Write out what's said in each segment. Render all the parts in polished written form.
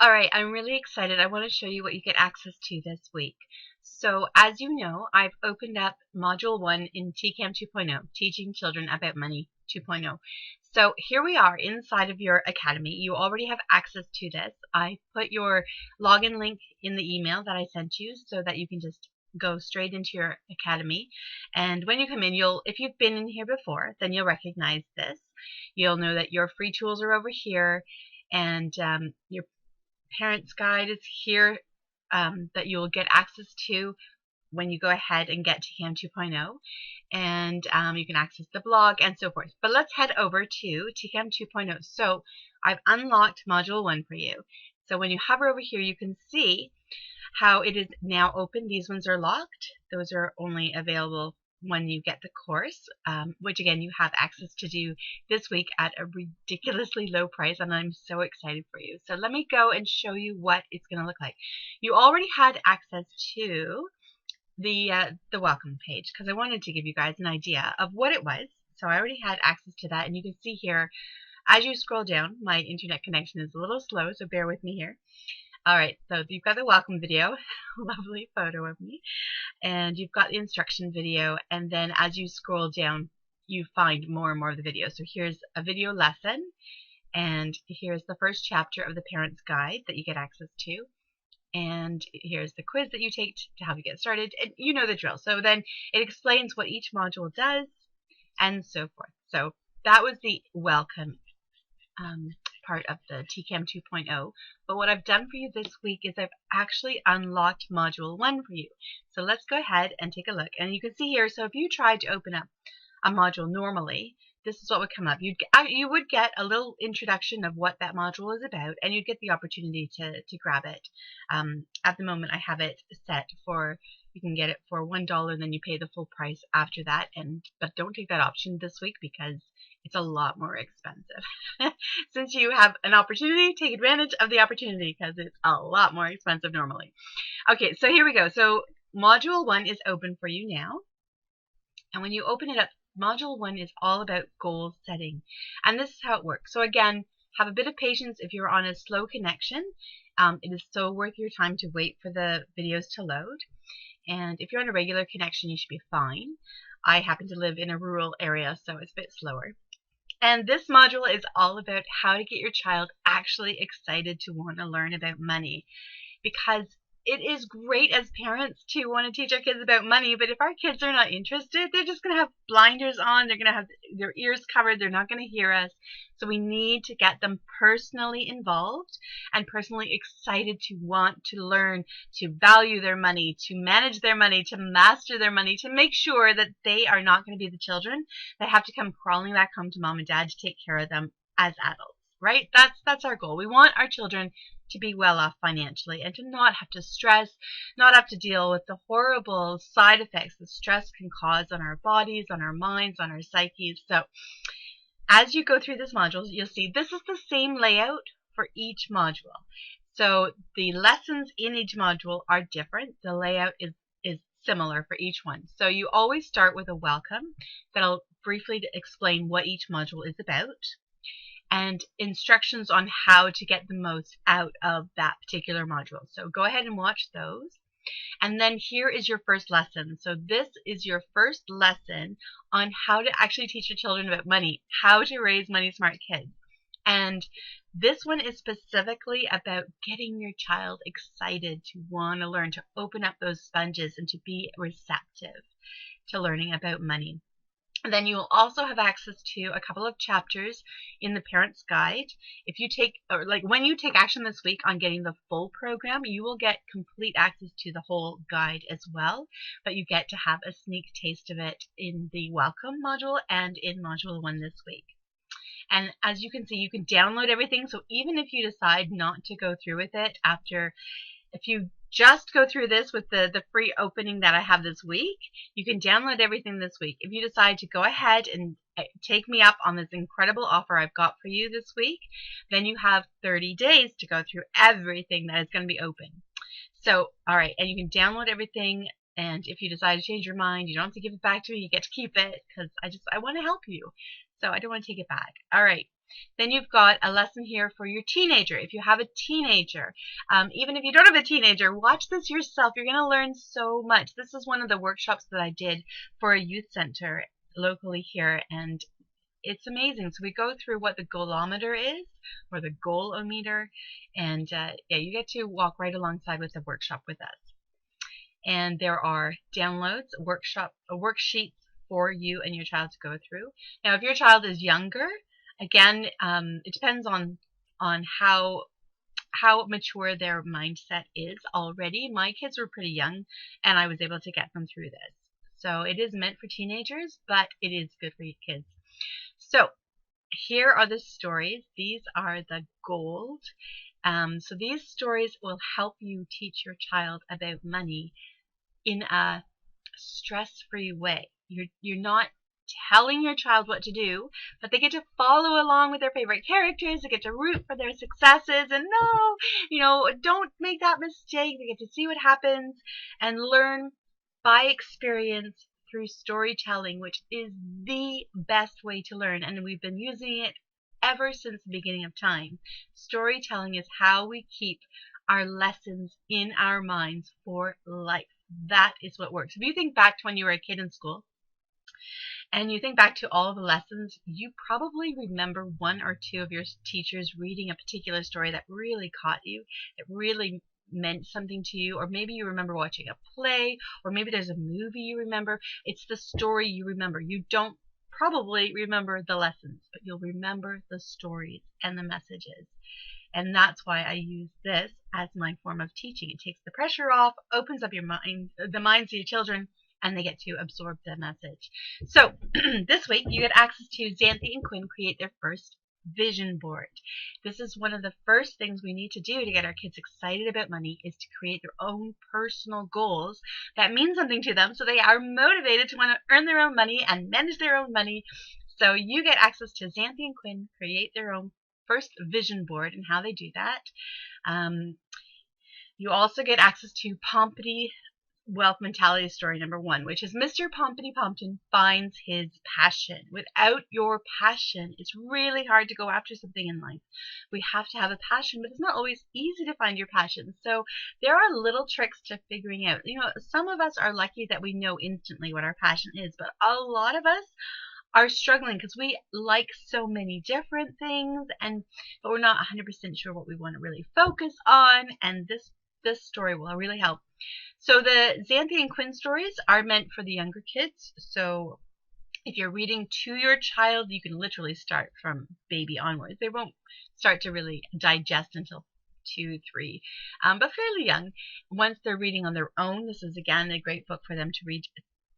All right, I'm really excited. I want to show you what you get access to this week. So, as you know, I've opened up Module 1 in TCAM 2.0, Teaching Children About Money 2.0. So here we are inside of your academy. You already have access to this. I put your login link in the email that I sent you so that you can just go straight into your academy. And when you come in, if you've been in here before, then you'll recognize this. You'll know that your free tools are over here, and your parents guide is here, that you'll get access to when you go ahead and get to TCAM 2.0, and you can access the blog and so forth. But let's head over to TCAM 2.0. So I've unlocked Module 1 for you. So when you hover over here, you can see how it is now open. These ones are locked. Those are only available when you get the course, which again you have access to do this week at a ridiculously low price, and I'm so excited for you. So let me go and show you what it's going to look like. You already had access to the welcome page because I wanted to give you guys an idea of what it was. So I already had access to that, and you can see here as you scroll down, my internet connection is a little slow, so bear with me here. Alright, so you've got the welcome video, lovely photo of me, and you've got the instruction video, and then as you scroll down, you find more and more of the videos. So here's a video lesson, and here's the first chapter of the parent's guide that you get access to, and here's the quiz that you take to help you get started, and you know the drill. So then it explains what each module does, and so forth. So that was the welcome part of the TCAM 2.0, but what I've done for you this week is I've actually unlocked Module 1 for you. So let's go ahead and take a look, and you can see here, so if you tried to open up a module normally, this is what would come up. You would get a little introduction of what that module is about, and you'd get the opportunity to grab it. At the moment I have it set for, you can get it for $1, and then you pay the full price after that, but don't take that option this week because it's a lot more expensive. Since you have an opportunity, take advantage of the opportunity because it's a lot more expensive normally. Okay, so here we go. So Module 1 is open for you now. And when you open it up, Module 1 is all about goal setting. And this is how it works. So again, have a bit of patience if you're on a slow connection. It is so worth your time to wait for the videos to load. And if you're on a regular connection, you should be fine. I happen to live in a rural area, so it's a bit slower. And this module is all about how to get your child actually excited to want to learn about money. Because it is great as parents to want to teach our kids about money, but if our kids are not interested, they're just going to have blinders on, they're going to have their ears covered, they're not going to hear us. So we need to get them personally involved and personally excited to want to learn, to value their money, to manage their money, to master their money, to make sure that they are not going to be the children that have to come crawling back home to mom and dad to take care of them as adults, right? That's our goal. We want our children to be well off financially and to not have to stress, not have to deal with the horrible side effects that stress can cause on our bodies, on our minds, on our psyches. So as you go through this module, you'll see this is the same layout for each module. So the lessons in each module are different. The layout is similar for each one. So you always start with a welcome that'll briefly explain what each module is about, and instructions on how to get the most out of that particular module. So go ahead and watch those. And then here is your first lesson. So this is your first lesson on how to actually teach your children about money, how to raise money smart kids. And this one is specifically about getting your child excited to want to learn, to open up those sponges and to be receptive to learning about money. And then you will also have access to a couple of chapters in the parent's guide. If you take, or like when you take action this week on getting the full program, you will get complete access to the whole guide as well. But you get to have a sneak taste of it in the welcome module and in module 1 this week. And as you can see, you can download everything. So even if you decide not to go through with it if you just go through this with the free opening that I have this week, you can download everything this week. If you decide to go ahead and take me up on this incredible offer I've got for you this week, then you have 30 days to go through everything that is going to be open. So, all right, and you can download everything, and if you decide to change your mind, you don't have to give it back to me, you get to keep it, because I want to help you. So I don't want to take it back. All right. Then you've got a lesson here for your teenager. If you have a teenager, even if you don't have a teenager, watch this yourself. You're going to learn so much. This is one of the workshops that I did for a youth center locally here, and it's amazing. So we go through what the goalometer is, or the goalometer, and yeah, you get to walk right alongside with the workshop with us. And there are downloads, worksheets for you and your child to go through. Now, if your child is younger, again, it depends on how mature their mindset is already. My kids were pretty young, and I was able to get them through this. So it is meant for teenagers, but it is good for kids. So here are the stories. These are the gold. So these stories will help you teach your child about money in a stress-free way. You're not telling your child what to do, but they get to follow along with their favorite characters. They get to root for their successes, and no, don't make that mistake. They get to see what happens and learn by experience through storytelling, which is the best way to learn, and we've been using it ever since the beginning of time. Storytelling is how we keep our lessons in our minds for life. That is what works. If you think back to when you were a kid in school, and you think back to all the lessons, you probably remember one or two of your teachers reading a particular story that really caught you. It really meant something to you, or maybe you remember watching a play, or maybe there's a movie you remember. It's the story you remember. You don't probably remember the lessons, but you'll remember the stories and the messages. And that's why I use this as my form of teaching. It takes the pressure off, opens up your mind, the minds of your children, and they get to absorb the message. So this week you get access to Xanthi and Quinn create their first vision board. This is one of the first things we need to do to get our kids excited about money, is to create their own personal goals that mean something to them, so they are motivated to want to earn their own money and manage their own money. So you get access to Xanthi and Quinn create their own first vision board and how they do that. You also get access to Pompity Wealth Mentality Story number 1, which is Mr. Pompity Pompton finds his passion. Without your passion, it's really hard to go after something in life. We have to have a passion, but it's not always easy to find your passion. So there are little tricks to figuring out. Some of us are lucky that we know instantly what our passion is, but a lot of us are struggling because we like so many different things, but we're not 100% sure what we want to really focus on, and this story will really help. So the Xanthi and Quinn stories are meant for the younger kids. So if you're reading to your child, you can literally start from baby onwards. They won't start to really digest until 2, 3, but fairly young. Once they're reading on their own, this is again a great book for them to read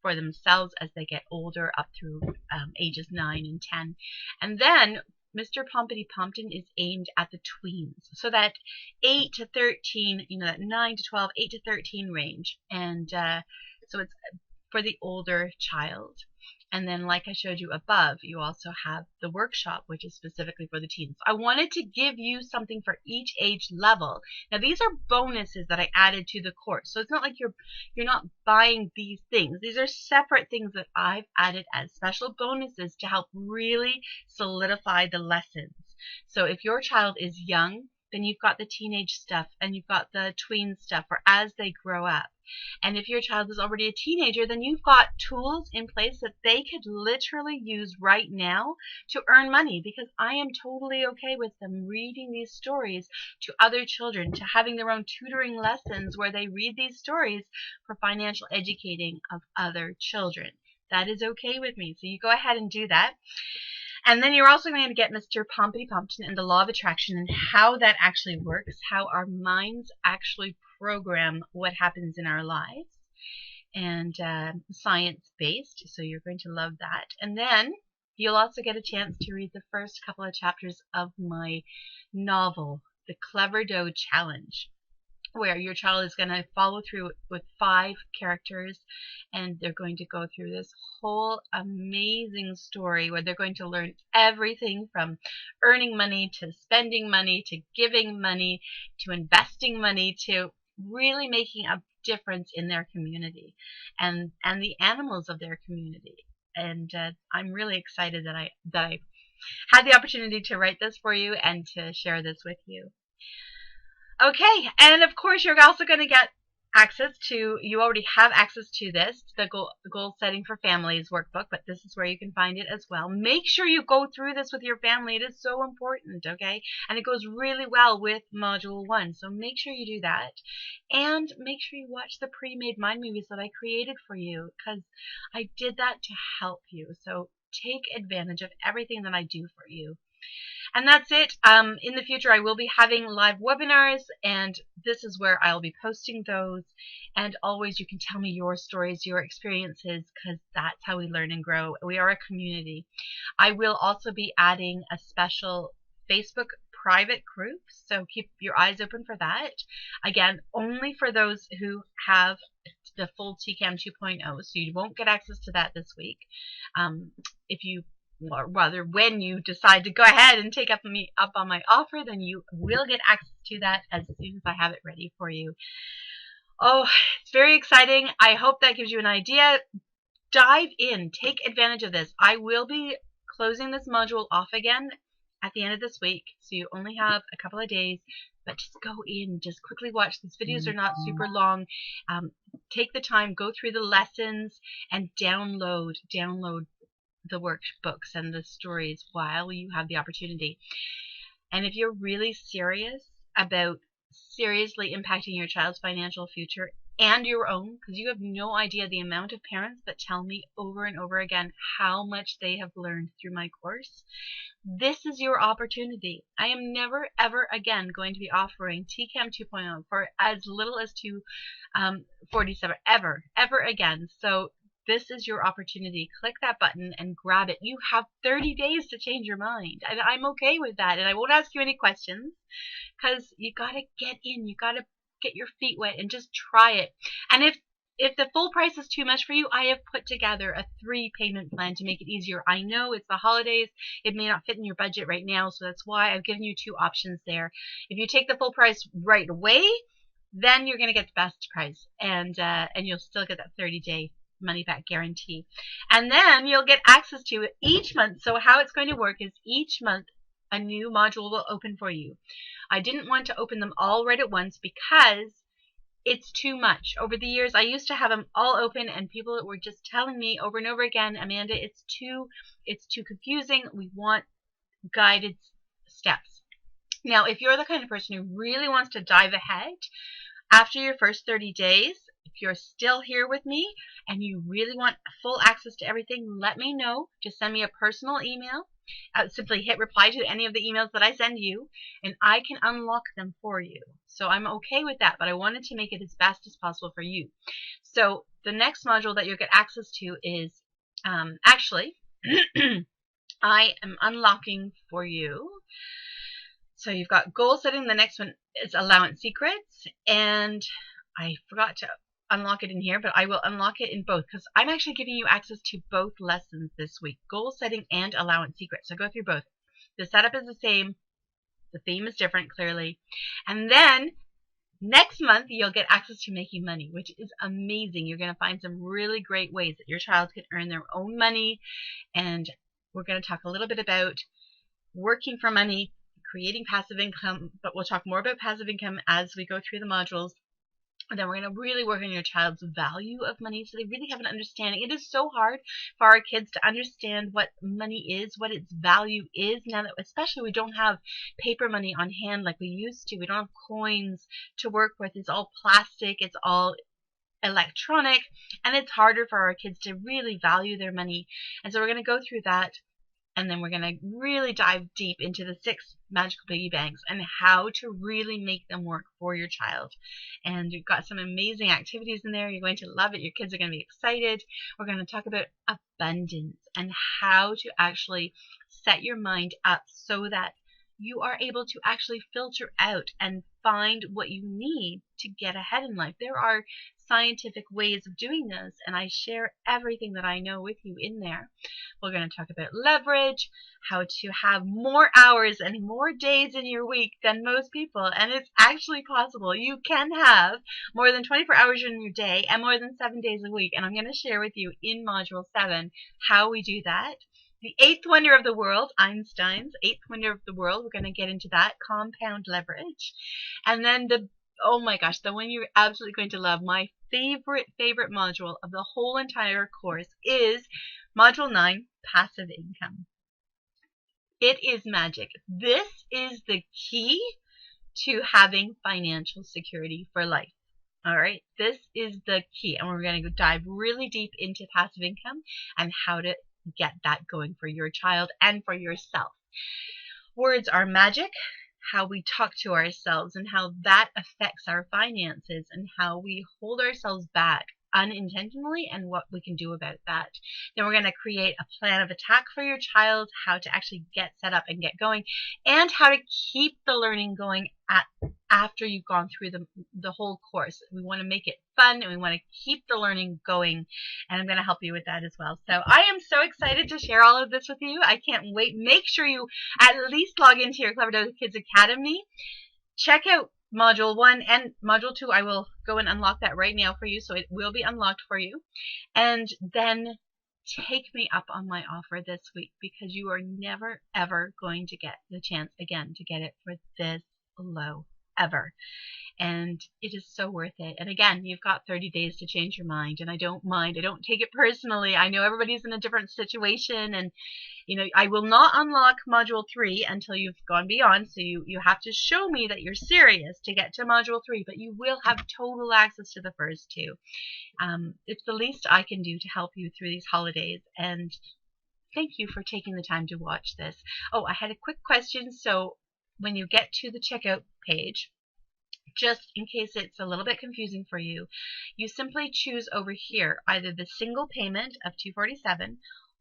for themselves as they get older, up through ages 9 and 10. And then Mr. Pompity Pompton is aimed at the tweens, so that 8 to 13, that 9 to 12, 8 to 13 range, and so it's for the older child. And then, like I showed you above, you also have the workshop, which is specifically for the teens. I wanted to give you something for each age level. Now, these are bonuses that I added to the course. So it's not like you're not buying these things. These are separate things that I've added as special bonuses to help really solidify the lessons. So if your child is young, then you've got the teenage stuff and you've got the tween stuff for as they grow up. And if your child is already a teenager, then you've got tools in place that they could literally use right now to earn money, because I am totally okay with them reading these stories to other children, to having their own tutoring lessons where they read these stories for financial educating of other children. That is okay with me. So you go ahead and do that. And then you're also going to get Mr. Pompity Pompton and the Law of Attraction and how that actually works, how our minds actually program what happens in our lives, and science-based, so you're going to love that. And then you'll also get a chance to read the first couple of chapters of my novel, The CleverDough Challenge, where your child is going to follow through with 5 characters, and they're going to go through this whole amazing story where they're going to learn everything from earning money to spending money to giving money to investing money to really making a difference in their community and the animals of their community. And I'm really excited that I had the opportunity to write this for you and to share this with you. Okay, and of course you're also going to get access to, you already have access to this, the goal setting for families workbook, but this is where you can find it as well. Make sure you go through this with your family. It is so important, okay? And it goes really well with module 1, so make sure you do that. And make sure you watch the pre-made mind movies that I created for you, because I did that to help you. So take advantage of everything that I do for you. And that's it. In the future, I will be having live webinars, and this is where I'll be posting those. And always, you can tell me your stories, your experiences, because that's how we learn and grow. We are a community. I will also be adding a special Facebook private group, so keep your eyes open for that. Again, only for those who have the full TCAM 2.0, so you won't get access to that this week. If you or rather when you decide to go ahead and take up on my offer, then you will get access to that as soon as I have it ready for you. Oh, it's very exciting. I hope that gives you an idea. Dive in. Take advantage of this. I will be closing this module off again at the end of this week, so you only have a couple of days, but just go in, just quickly watch. These videos are not super long. Take the time, go through the lessons, and download the workbooks and the stories while you have the opportunity. And if you're really serious about seriously impacting your child's financial future and your own, because you have no idea the amount of parents that tell me over and over again how much they have learned through my course, this is your opportunity. I am never ever again going to be offering TCAM 2.0 for as little as $247 ever again. So this is your opportunity. Click that button and grab it. You have 30 days to change your mind. And I'm okay with that. And I won't ask you any questions, because you got to get in. You got to get your feet wet and just try it. And if the full price is too much for you, I have put together a 3-payment plan to make it easier. I know it's the holidays. It may not fit in your budget right now, so that's why I've given you 2 options there. If you take the full price right away, then you're going to get the best price. And you'll still get that 30-day money back guarantee. And then you'll get access to it each month. So how it's going to work is each month a new module will open for you. I didn't want to open them all right at once because it's too much. Over the years, I used to have them all open, and people were just telling me over and over again, Amanda, it's too confusing. We want guided steps. Now, if you're the kind of person who really wants to dive ahead after your first 30 days, if you're still here with me and you really want full access to everything, let me know. Just send me a personal email. Simply hit reply to any of the emails that I send you, and I can unlock them for you. So I'm okay with that, but I wanted to make it as best as possible for you. So the next module that you'll get access to is actually I am unlocking for you. So you've got goal setting. The next one is allowance secrets, and I forgot to unlock it in here, but I will unlock it in both, because I'm actually giving you access to both lessons this week, goal setting and allowance secrets. So go through both. The setup is the same, the theme is different clearly, and then next month you'll get access to making money, which is amazing. You're going to find some really great ways that your child can earn their own money, and we're going to talk a little bit about working for money, creating passive income, but we'll talk more about passive income as we go through the modules. And then we're going to really work on your child's value of money, so they really have an understanding. It is so hard for our kids to understand what money is, what its value is, now that especially we don't have paper money on hand like we used to. We don't have coins to work with. It's all plastic. It's all electronic. And it's harder for our kids to really value their money. And so we're going to go through that. And then we're going to really dive deep into the 6 magical piggy banks and how to really make them work for your child. And you've got some amazing activities in there. You're going to love it. Your kids are going to be excited. We're going to talk about abundance and how to actually set your mind up so that you are able to actually filter out and find what you need to get ahead in life. There are scientific ways of doing this, and I share everything that I know with you in there. We're going to talk about leverage, how to have more hours and more days in your week than most people, and it's actually possible. You can have more than 24 hours in your day and more than 7 days a week, and I'm going to share with you in Module 7 how we do that. The eighth wonder of the world, Einstein's eighth wonder of the world. We're going to get into that, compound leverage. And then oh my gosh, the one you're absolutely going to love, my favorite module of the whole entire course is Module 9, Passive Income. It is magic. This is the key to having financial security for life. All right, this is the key, and we're going to dive really deep into passive income and how to get that going for your child and for yourself. Words are magic. How we talk to ourselves and how that affects our finances and how we hold ourselves back unintentionally and what we can do about that. Then we're going to create a plan of attack for your child, how to actually get set up and get going, and how to keep the learning going after you've gone through the whole course. We want to make it fun and we want to keep the learning going, and I'm going to help you with that as well. So I am so excited to share all of this with you. I can't wait. Make sure you at least log into your CleverDoughKids Academy. Check out Module 1 and Module 2. I will go and unlock that right now for you, so it will be unlocked for you. And then take me up on my offer this week, because you are never, ever going to get the chance again to get it for this low, ever. And it is so worth it. And again, you've got 30 days to change your mind, and I don't mind. I don't take it personally. I know everybody's in a different situation, and you know, I will not unlock Module 3 until you've gone beyond, so you have to show me that you're serious to get to Module 3, but you will have total access to the first two. It's the least I can do to help you through these holidays, and thank you for taking the time to watch this. Oh, I had a quick question. So when you get to the checkout page, just in case it's a little bit confusing for you, you simply choose over here either the single payment of $247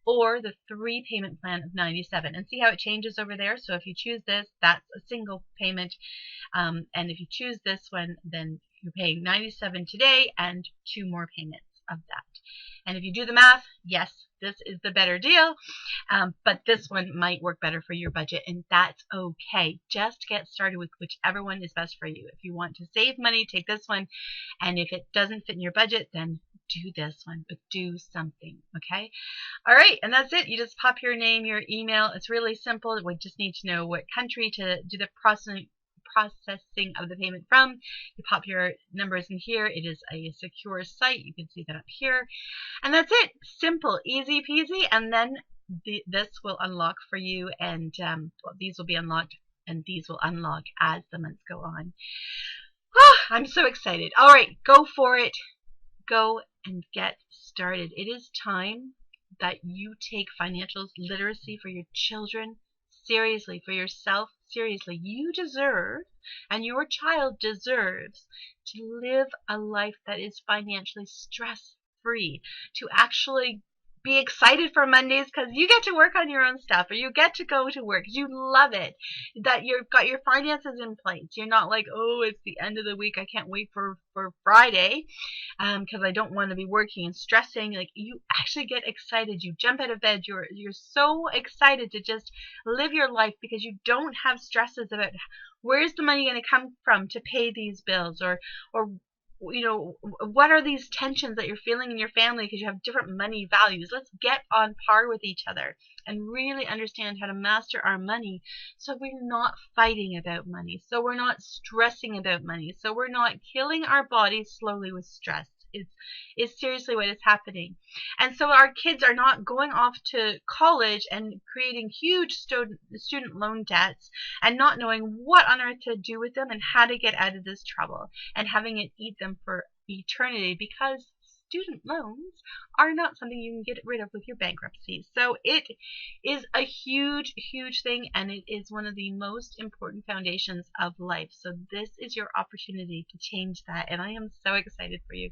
or the 3 payment plan of $97, and see how it changes over there. So if you choose this, that's a single payment, and if you choose this one, then you're paying $97 today and 2 more payments of that. And if you do the math, yes, this is the better deal, but this one might work better for your budget, and that's okay. Just get started with whichever one is best for you. If you want to save money, take this one, and if it doesn't fit in your budget, then do this one, but do something, okay? All right, and that's it. You just pop your name, your email. It's really simple. We just need to know what country to do the processing of the payment from. You pop your numbers in here. It is a secure site. You can see that up here. And that's it. Simple, easy peasy. And then this will unlock for you, and well, these will be unlocked, and these will unlock as the months go on. Oh, I'm so excited. All right, go for it. Go and get started. It is time that you take financial literacy for your children seriously, for yourself seriously. You deserve, and your child deserves, to live a life that is financially stress-free, to actually be excited for Mondays because you get to work on your own stuff, or you get to go to work. You love it, that you've got your finances in place. You're not like, oh, it's the end of the week, I can't wait for Friday because I don't want to be working and stressing. Like, you actually get excited. You jump out of bed. You're so excited to just live your life because you don't have stresses about where's the money going to come from to pay these bills, or you know, what are these tensions that you're feeling in your family because you have different money values. Let's get on par with each other and really understand how to master our money, so we're not fighting about money, so we're not stressing about money, so we're not killing our bodies slowly with stress. Is seriously what is happening. And so our kids are not going off to college and creating huge student loan debts and not knowing what on earth to do with them and how to get out of this trouble, and having it eat them for eternity, because student loans are not something you can get rid of with your bankruptcy. So it is a huge, huge thing, and it is one of the most important foundations of life. So this is your opportunity to change that, and I am so excited for you.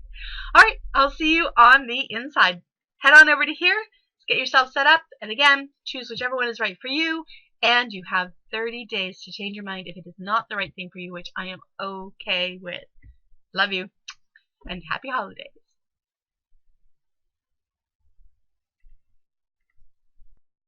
All right, I'll see you on the inside. Head on over to here, get yourself set up, and again, choose whichever one is right for you, and you have 30 days to change your mind if it is not the right thing for you, which I am okay with. Love you, and happy holidays.